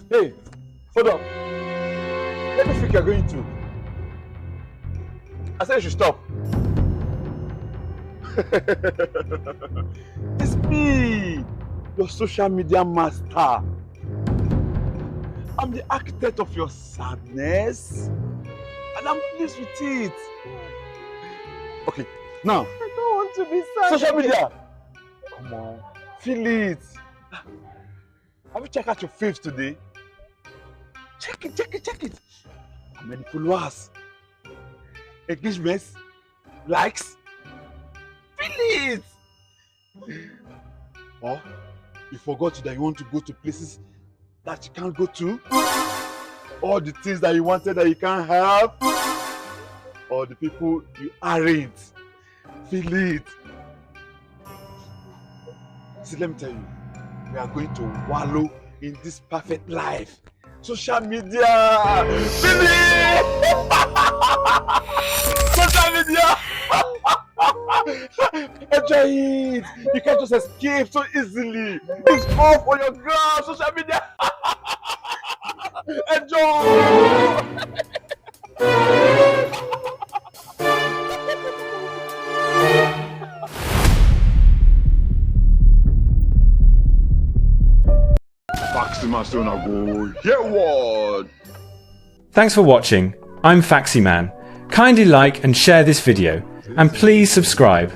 Hey, hold up. Let me think you're going to. I said you should stop. It's me, your social media master. I'm the architect of your sadness, and I'm pleased with it. Okay, now. I don't want to be sad. Social media. Come on, feel it. Have you checked out your faves today? Check it. How many followers? Engagements? Likes? Feel it! Or you forgot that you want to go to places that you can't go to? All the things that you wanted that you can't have? Or the people you aren't? Feel it! See, let me tell you, we are going to wallow in this perfect life. Social media! Feel it! Social media! Enjoy it! You can't just escape so easily. It's all for your girl, social media! Enjoy! Faxyman still not go. Hear what? Thanks for watching. I'm Faxyman. Kindly like and share this video, and please subscribe.